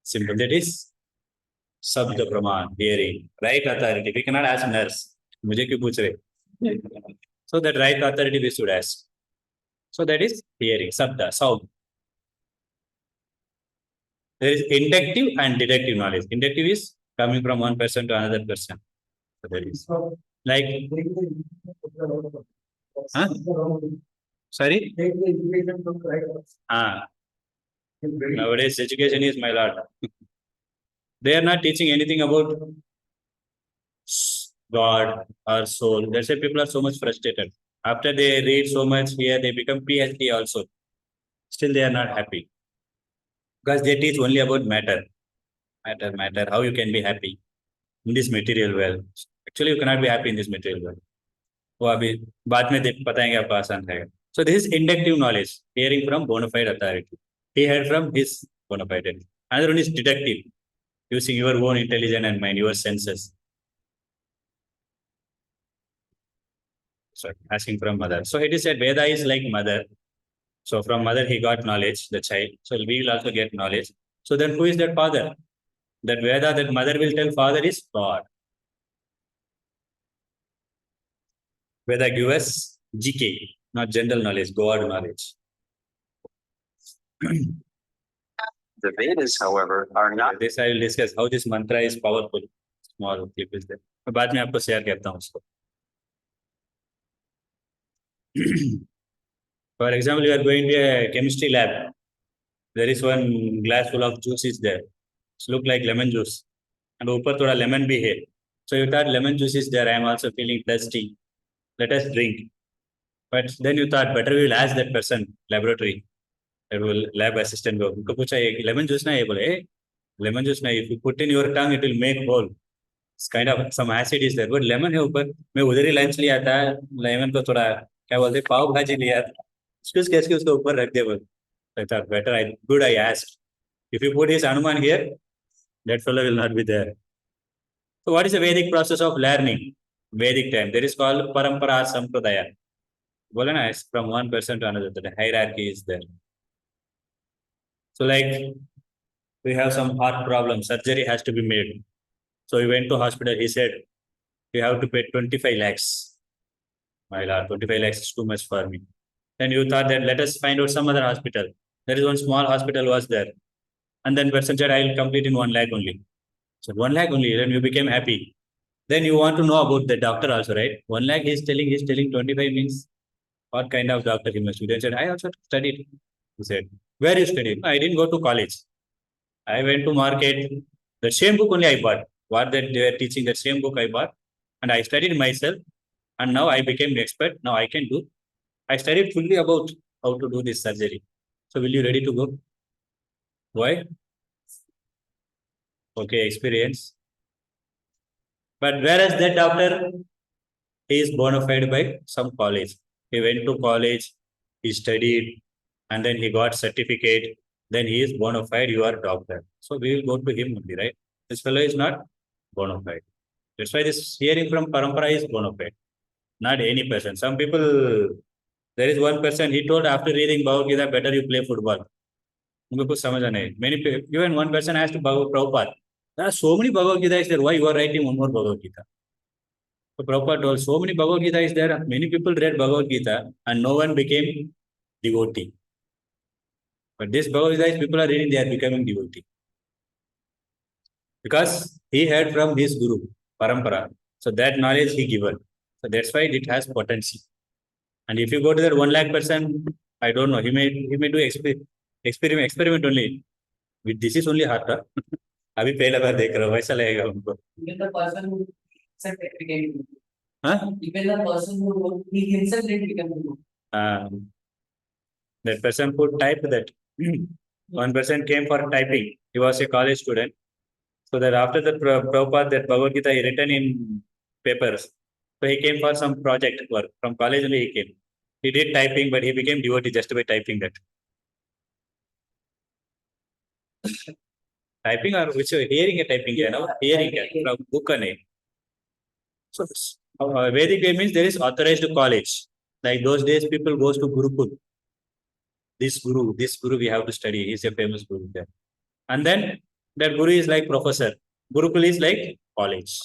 Simple. That is Sabda Praman, hearing. Right authority. We cannot ask nurse. मुझे क्यों पूछ रहे? So that right authority we should ask. So that is hearing, Sabda, sound. There is inductive and deductive knowledge. Inductive is coming from one person to another person. So that is So, like, Huh? sorry? take the education from right. Nowadays education is my lord. They are not teaching anything about God or soul. That's why people are so much frustrated. After they read so much here, they become PhD also. Still, they are not happy because they teach only about matter, matter. How you can be happy in this material world? Actually, you cannot be happy in this material world. वो अभी बाद में बताएंगे आपको आसान रहेगा. So this is inductive knowledge, hearing from bona fide authority. He heard from his bona fide. Another one is deductive, using your own intelligence and mind, your senses. Sorry, asking from mother. So it is said Veda is like mother. So from mother he got knowledge, the child. So we will also get knowledge. So then who is that father? That Veda, that mother will tell father is God. Veda give us GK, not general knowledge, God knowledge. The Vedas, however, are not This I will discuss how this mantra is powerful. Small clip is there. मैं बाद में आपको share करता हूँ उसको. For example, you are going to a chemistry lab. There is one glass full of juice is there. It look like lemon juice. And ऊपर थोड़ा lemon भी है. So you thought lemon juice is there. I am also feeling thirsty. Let us drink. But then you thought better we will ask that person, laboratory, lab assistant को. उनको पूछा ये lemon juice ना ये बोले lemon juice ना if you put in your tongue it will make whole. It's kind of some acid is there. But lemon है ऊपर. मैं उधर ही lunch लिया था. Lemon को थोड़ा क्या बोलते पाव भाजी लिया. Excuse कैसे उसको ऊपर रख दे बोल. I thought better I asked. If you put his Hanuman here, that fellow will not be there. So what is the Vedic process of learning? Vedic time. There is called Parampara Sampradaya. बोला ना, it's from one person to another. The hierarchy is there. So like we have some heart problem, surgery has to be made. So we went to hospital. He said, you have to pay 25 lakhs. My lord, 25 lakhs is too much for me. Then you thought that let us find out some other hospital. There is one small hospital was there. And then person said, I will complete in 1 lakh only. So 1 lakh only, then you became happy. Then you want to know about the doctor also, right? 1 lakh he's telling 25 means what kind of doctor he must be. Then said, I also studied. He said, where you studied? I didn't go to college. I went to market. The same book only I bought. What that they were teaching, the same book I bought. And I studied myself. And now I became an expert. Now I can do. I studied fully about how to do this surgery. So will you ready to go? Why? Okay, experience. But whereas that doctor, he is bona fide by some college. He went to college, he studied, and then he got certificate. Then he is bona fide, you are doctor. So we will go to him only, right? This fellow is not bona fide. That's why this hearing from Parampara is bona fide. Not any person. Some people, there is one person, he told after reading Bhagavad Gita, better you play football. उनको कुछ समझ नहीं. Many people, even one person asked Prabhupada, there are so many Bhagavad Gita is there. Why you are writing one more Bhagavad Gita? So Prabhupada told, so many Bhagavad Gita is there. Many people read Bhagavad Gita and no one became devotee. But this Bhagavad Gita is people are reading, they are becoming devotee. Because he heard from his Guru, Parampara. So that knowledge he given. So that's why it has potency. And if you go to that 1 lakh person, I don't know, he may do experiment only. With this is only heart. अभी पहला बार देख रहा हूँ वैसा लगेगा उनको. Even the person who himself became Guru. Huh? Even the person who he himself didn't become Guru. That person could type that. One person came for typing. He was a college student. So that after the Prabhupada, that Bhagavad Gita he written in papers. So he came for some project work. From college only he came. He did typing, but he became devotee just by typing that. Typing or which hearing a typing, hearing from book name. So Vedic way means there is authorized college. Like those days, people goes to Gurukul. This guru, we have to study. He's a famous guru there. And then that guru is like professor. Gurukul is like college.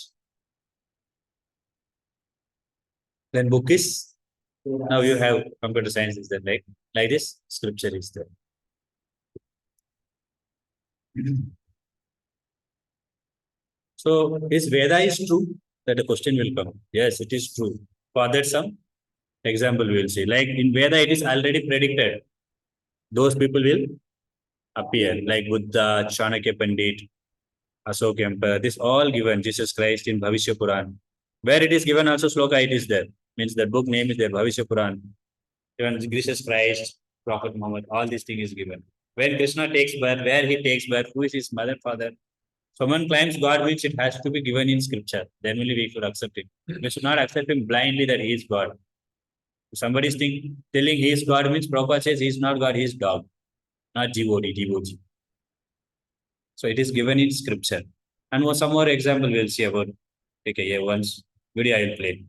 Then book is, now you have computer science is there, like this, scripture is there. So is Veda is true? That the question will come. Yes, it is true. For that some example we will see. Like in Veda, it is already predicted. Those people will appear, like Buddha, Chanakya Pandit, Ashoka Emperor. This all given, Jesus Christ in Bhavishya Puran. Where it is given also sloka, it is there. Means the book name is there, Bhavishya Puran. Even Jesus Christ, Prophet Muhammad, all these things is given. When Krishna takes birth, where he takes birth, who is his mother, father. Someone claims God means it has to be given in scripture. Then only we should accept it. We should not accept him blindly that he is God. If somebody is telling he is God means Prabhupada says he is not God, he is dog, not GOD, devotee. So it is given in scripture. And some more example we'll see about. Okay, yeah, once video I will play.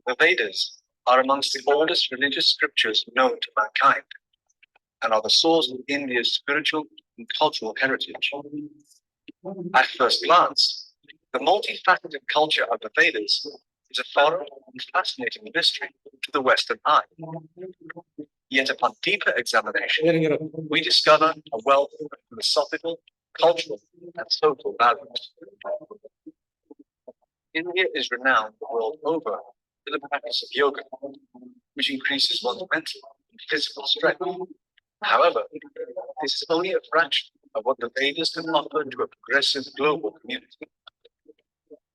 The Vedas are amongst the oldest religious scriptures known to mankind and are the source of India's spiritual and cultural heritage. At first glance, the multifaceted culture of the Vedas is a foreign and fascinating mystery to the Western eye. Yet upon deeper examination, we discover a wealth of philosophical, cultural, and social values. India is renowned the world over for the practice of yoga, which increases one's mental and physical strength. However, this is only a fraction of what the Vedas can offer to a progressive global community.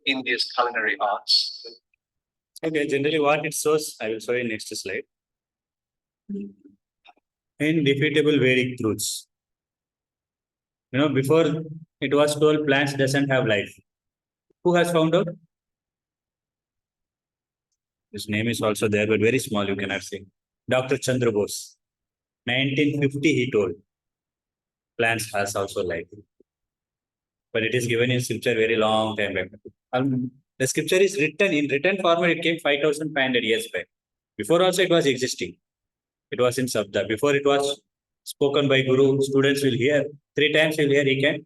India's culinary arts. Okay, generally what it shows, I will show you next slide. Indefeatable Vedic truths. Before it was told plants doesn't have life. Who has found out? His name is also there, but very small, you cannot see. Dr. Chandra Bose. 1950 he told plants has also life. But it is given in scripture very long time back. The scripture is written in written format, it came 5,500 years back. Before also it was existing. It was in Sabda. Before it was spoken by Guru, students will hear. 3 times he will hear, he can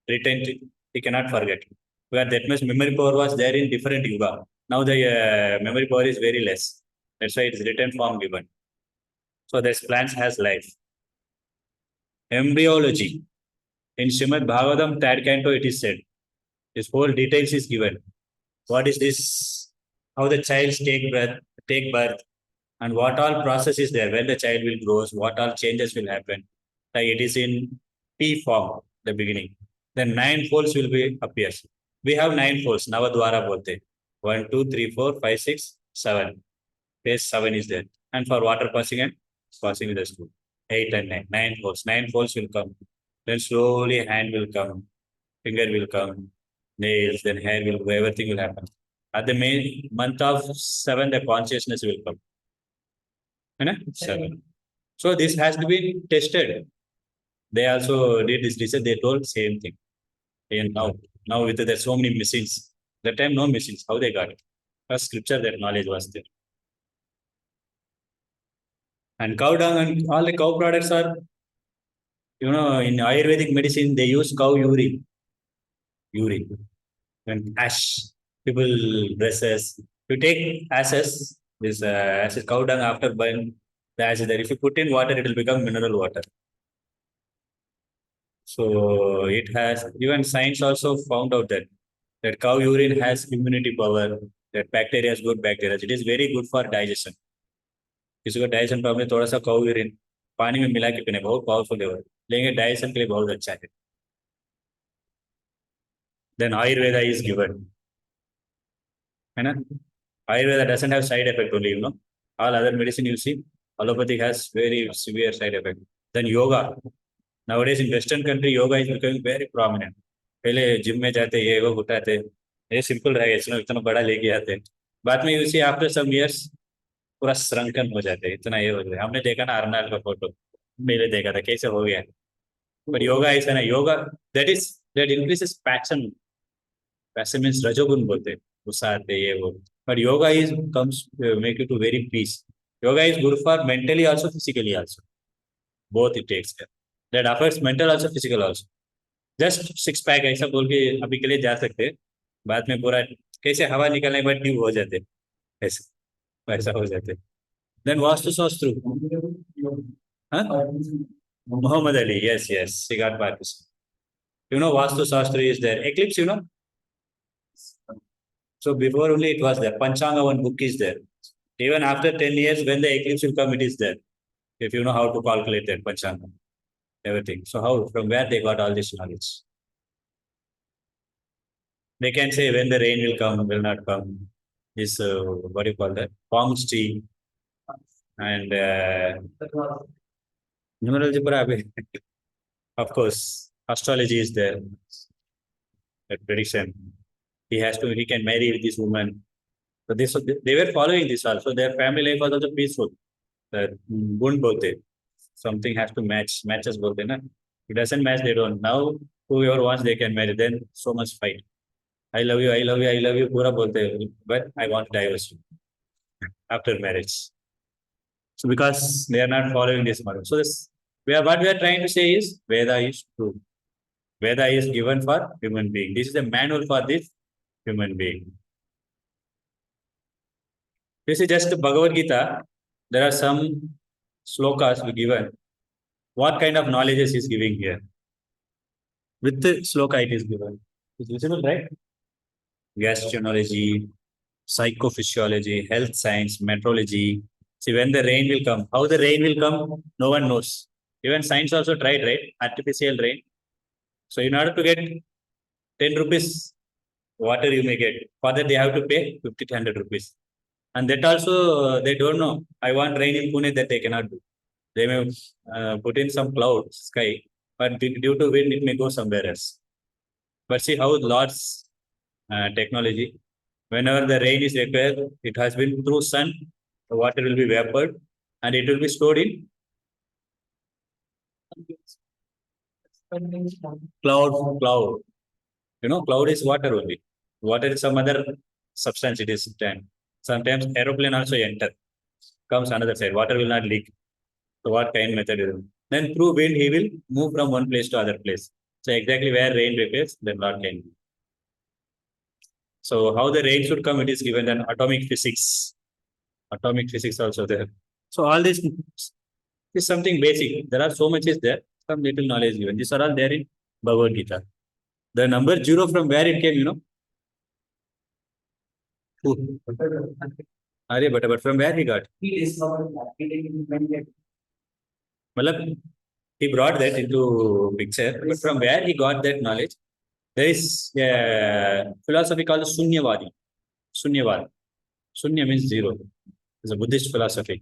retain it. He cannot forget. Where that much memory power was there in different yuga. Now the memory power is very less. That's why it is written form given. So this plants has life. Embryology. In Srimad Bhagavatam, 3rd canto, it is said. This whole details is given. What is this? How the child take birth, and what all process is there when the child will grow, what all changes will happen. Like it is in P form, the beginning. Then 9 folds will be appears. We have 9 folds. Navadwara bolte. 1, 2, 3, 4, 5, 6, 7. Base 7 is there. And for water passing and passing with the stool. 8 and 9. 9 folds. 9 folds will come. Then slowly hand will come. Finger will come. Nails, then hair will go. Everything will happen. At the main month of 7, the consciousness will come. 7. So this has to be tested. They also did this research. They told same thing. And now with there's so many machines. That time no machines. How they got it? First scripture, that knowledge was there. And cow dung and all the cow products are, in Ayurvedic medicine, they use cow urine. And ash. People dresses. You take ashes, this ashes, cow dung after burn the ashes there. If you put in water, it will become mineral water. So it has, even science also found out that cow urine has immunity power, that bacteria is good bacteria. It is very good for digestion. किसी को digestion problem थोड़ा सा काऊ urine पानी में मिला के पीने बहुत पावरफुल है, लेंगे डाइजेशन के लिए बहुत अच्छा है. Then Ayurveda is given. Ayurveda doesn't have side effect only, all other medicine you see, allopathic has very severe side effect. Then yoga. Nowadays in Western country, yoga is becoming very prominent. पहले gym में जाते ये वो उठाते ये simple रहेगा इसमें इतना बड़ा लेके आते बाद में यूसी आफ्टर सम इयर्स पूरा श्रंकन हो जाते इतना ये हो जाता हमने देखा ना अर्नाल्ड का फोटो मैंने देखा था कैसे हो गया बट योगा ऐसा ना yoga that increases passion passion means रजोगुण बोलते गुस्सा आते ये वो but yoga is comes make you to very peace yoga is good for mentally also physically also both it takes care that affects mental also physical also just six pack ऐसा बोल के अभी के लिए जा सकते बाद में पूरा कैसे हवा निकलने के बाद ट्यूब हो जाते ऐसे ऐसा हो जाते देन वास्तु शास्त्र Muhammad Ali yes he got Parkinson you know vastu shastra is there eclipse you know so before only it was there Panchanga one book is there even after 10 years when the eclipse will come it is there if you know how to calculate that Panchanga everything so how from where they got all this knowledge they can say when the rain will come will not come this what do you call that palm tree and numerology pura of course astrology is there that prediction he can marry with this woman so this they were following this also their family life was also peaceful that gun bolte something has to matches bolte na it doesn't match they don't now whoever wants they can marry then so much fight I love you I love you pura bolte but I want divorce after marriage so because they are not following this model so this what we are trying to say is Veda is true Veda is given for human being this is a manual for this human being this is just Bhagavad Gita there are some slokas we given what kind of knowledge is giving here with the sloka it is given it's visible right gastroenterology psychophysiology health science meteorology see when the rain will come how the rain will come no one knows even science also tried right artificial rain so in order to get 10 rupees water you may get for that they have to pay 50 to 100 rupees and that also they don't know I want rain in Pune that they cannot do they may put in some cloud sky but due to wind it may go somewhere else but see how Lord's technology whenever the rain is required it has been through sun the water will be vapored and it will be stored in cloud you know cloud is water only water is some other substance it is sometimes aeroplane also enter comes another side water will not leak so what kind method is it? Then through wind he will move from one place to other place so exactly where rain repairs then Lord can do. So how the rain should come it is given then atomic physics also there so all this is something basic there are so much is there some little knowledge given these are all there in Bhagavad Gita the number 0 from where it came you know who Arya but from where he got He discovered that he didn't invent it. Malab, he brought that into picture but from where he got that knowledge there is a philosophy called Sunyavadi Sunya means zero it's a Buddhist philosophy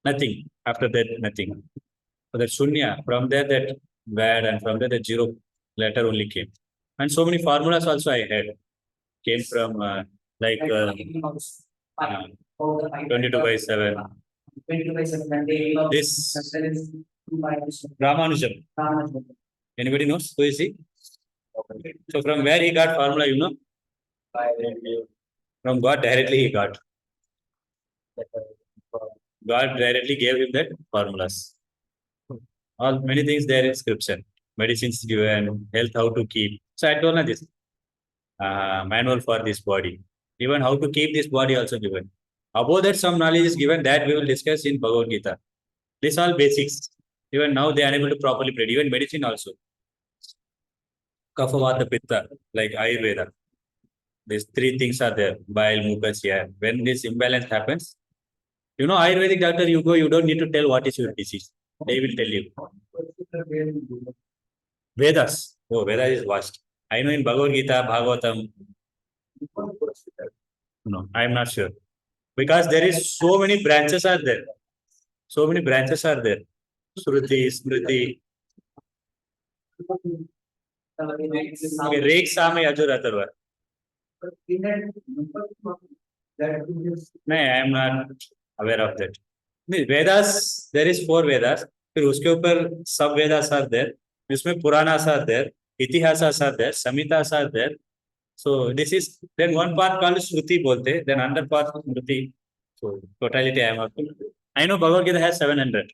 nothing after that nothing so that Sunya from there that word and from there the zero letter only came and so many formulas also I had came from like 22 by 7 and they this Ramanujam anybody knows who is he so from where he got formula you know from God directly he got God directly gave him that formulas all many things there in scripture medicines given health how to keep so I told you this manual for this body even how to keep this body also given above that some knowledge is given that we will discuss in Bhagavad Gita these all basics even now they are unable to properly predict even medicine also Kapha Vata Pitta like Ayurveda these three things are there bile mucus here when this imbalance happens you know Ayurvedic doctor you go you don't need to tell what is your disease they will tell you Vedas oh Veda is vast I know in Bhagavad Gita Bhagavatam no I am not sure because there is so many branches are there Shruti, Smriti. Okay, Rek, Sam, Yajur, Atharva. In that number that No, I am not aware of that. नहीं, Vedas, there is 4 Vedas. फिर उसके ऊपर सब Vedas are there. इसमें Puranas are there, Itihasas are there, Samhitas are there. So this is then one part called Shruti bolte, then another part Smriti. So totality I am asking. I know Bhagavad Gita has 700.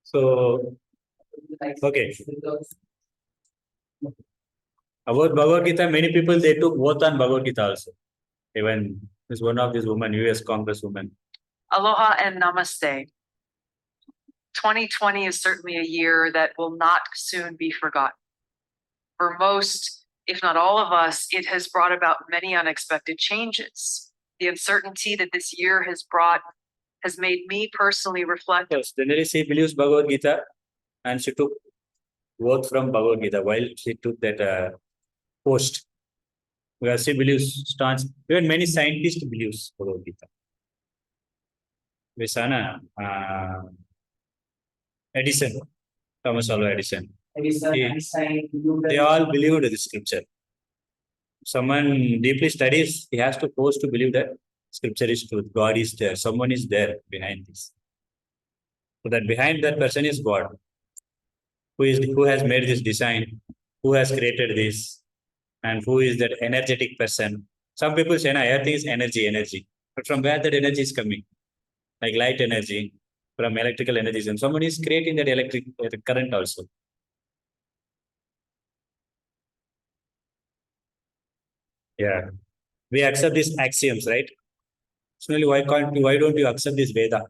So okay. About Bhagavad Gita, many people they took both on Bhagavad Gita also. Even this one of these women, US Congress woman. Aloha and namaste. 2020 is certainly a year that will not soon be forgotten. For most, if not all of us, it has brought about many unexpected changes. The uncertainty that this year has brought has made me personally reflect. Yes, generally she believes Bhagavad Gita and she took both from Bhagavad Gita while she took that post. Because she believes stance, even many scientists believes Bhagavad Gita. Visana, Edison, Thomas Alva Edison, they all believed the scripture. Someone deeply studies, he has to force to believe that scripture is truth. God is there. Someone is there behind this. So that behind that person is God. Who has made this design? Who has created this? And who is that energetic person? Some people say, everything is energy. But from where that energy is coming? Like light energy, from electrical energy. And someone is creating that electric current also. Yeah. We accept these axioms, right? Similarly, why don't you accept this Veda?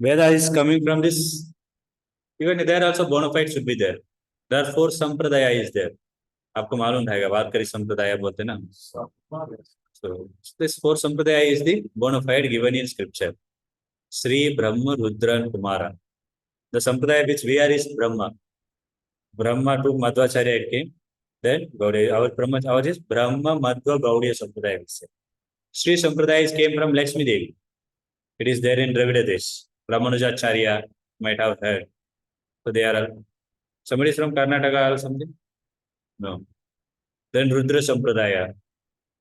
Veda is coming from this. Even there also bona fide should be there. Therefore, Sampradaya is there. आपको मालूम रहेगा वारकरी संप्रदाय बोलते ना. So this 4 Sampradaya is the bona fide given in scripture. Sri Brahma Rudra and Kumara. The Sampradaya which we are is Brahma. Brahma took Madhvacharya it came. Then Gaudiya, our is Brahma Madhva Gaudiya Sampradaya. Sri Sampradaya came from Lakshmi Devi. It is there in Dravida Desh. Ramanujacharya might have heard. So they are somebody is from Karnataka or something? No. Then Rudra Sampradaya,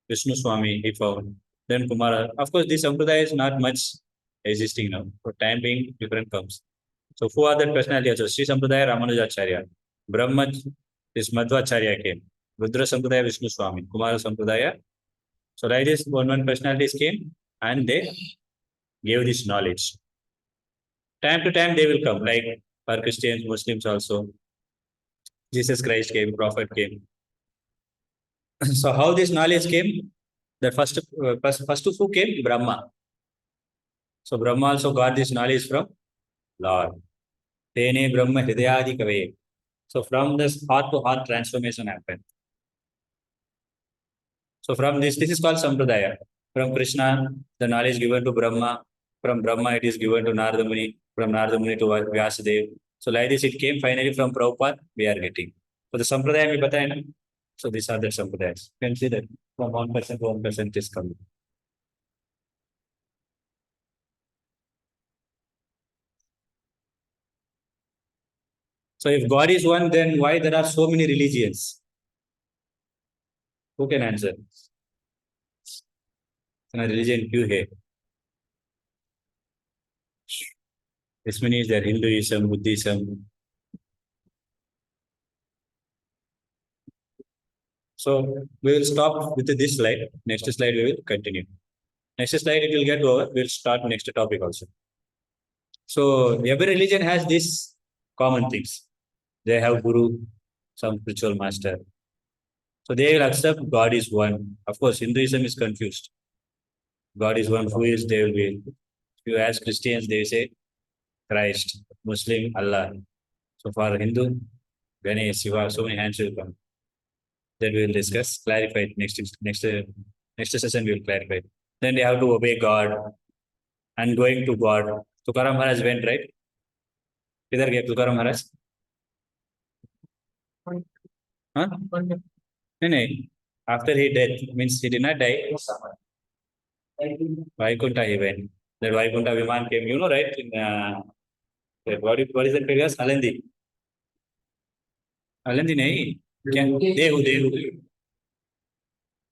Vishnu Swami, he found. Then Kumara. Of course, this Sampradaya is not much existing now. For time being, different comes. So who are that personality? So Sri Sampradaya, Ramanujacharya. Brahma, this Madhvacharya came. Rudra Sampradaya, Vishnu Swami. Kumara Sampradaya. So like this, one personalities came and they gave this knowledge. Time to time they will come, like for Christians, Muslims also. Jesus Christ came, Prophet came. So how this knowledge came? The first who came? Brahma. So Brahma also got this knowledge from Lord. Tene Brahma Hridayadi Kave. So from this heart to heart transformation happened. So from this is called Sampradaya. From Krishna, the knowledge given to Brahma. From Brahma, it is given to Narada Muni. From Narada Muni to Vyasadeva. So like this, it came finally from Prabhupada, we are getting. So the Sampradaya we bataya. So these are the Sampradayas. You can see that from 1% to 1% it is coming. So if God is one, then why there are so many religions? Who can answer? Religion क्यों है? This means there Hinduism, Buddhism. So we will stop with this slide. Next slide we will continue. Next slide it will get over. We'll start next topic also. So every religion has these common things. They have guru, some spiritual master. So they will accept God is one. Of course, Hinduism is confused. God is one. Who is? They will be. If you ask Christians, they say Christ. Muslim, Allah. So for Hindu, Ganesh, Shiva, so many hands will come. Then we will discuss, clarify next session. We will clarify. Then they have to obey God and going to God. Tukaram Maharaj went, right? Either gave Tukaram Maharaj? Huh? No. After he died, means he did not die. Vaikuntha he went. That Vaikunta Viman came, you know, right? In what is that place? Alandi. Alandi, nahi. Dehu.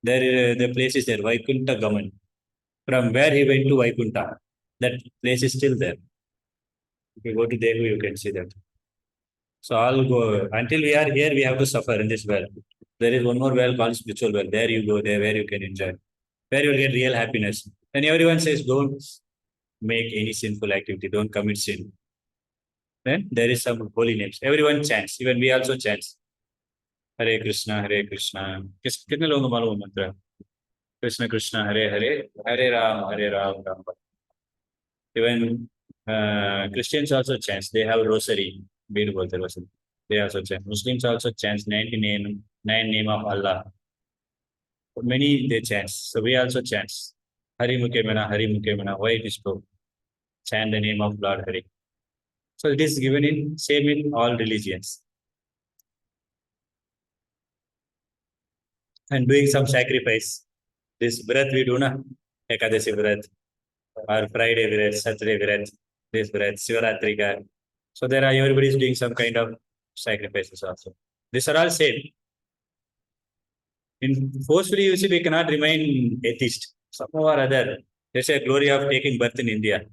There, the place is there, Vaikunta Gaman. From where he went to Vaikunta, that place is still there. If you go to Dehu, you can see that. So I'll go until we are here, we have to suffer in this well. There is one more well called spiritual well. There you go, there where you can enjoy, where you will get real happiness. And everyone says, don't make any sinful activity, don't commit sin. Then there is some holy names. Everyone chants, even we also chants. Hare Krishna, Hare Krishna. कितने लोगों को मालूम है मंत्र? Krishna Krishna, Hare Hare, Hare Ram, Hare Ram, Ram. Even Christians also chant. They have rosary. Bead bolte rosary. They also chant. Muslims also chant 99 name of Allah. Many they chant. So we also chant. Hari Mukhe Mena. Why it is so? Chant the name of Lord Hari. So it is given in same in all religions. And doing some sacrifice. This breath we do na, Ekadasi breath, or Friday breath, Saturday breath, this breath, Shivaratri ka. So there are everybody is doing some kind of sacrifices also. These are all same. In forcefully you see we cannot remain atheist. Somehow or other, there's a glory of taking birth in India.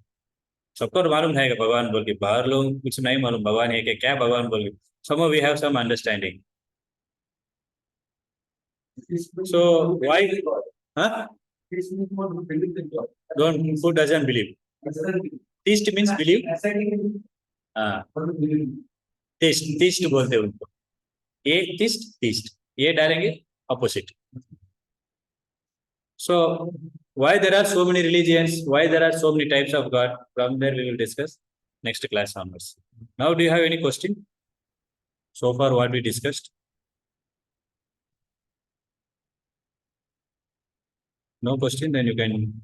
सबको मालूम है कि भगवान बोल के बाहर लोग कुछ नहीं मालूम भगवान है कि क्या भगवान बोल के. Somehow we have some understanding. So why? Huh? Don't, who doesn't believe? Theist means believe. Theist बोलते हैं उनको. ये theist. ये डालेंगे opposite. So why there are so many religions? Why there are so many types of God? From there we will discuss next class onwards. Now, do you have any question? So far, what we discussed? No question, then you can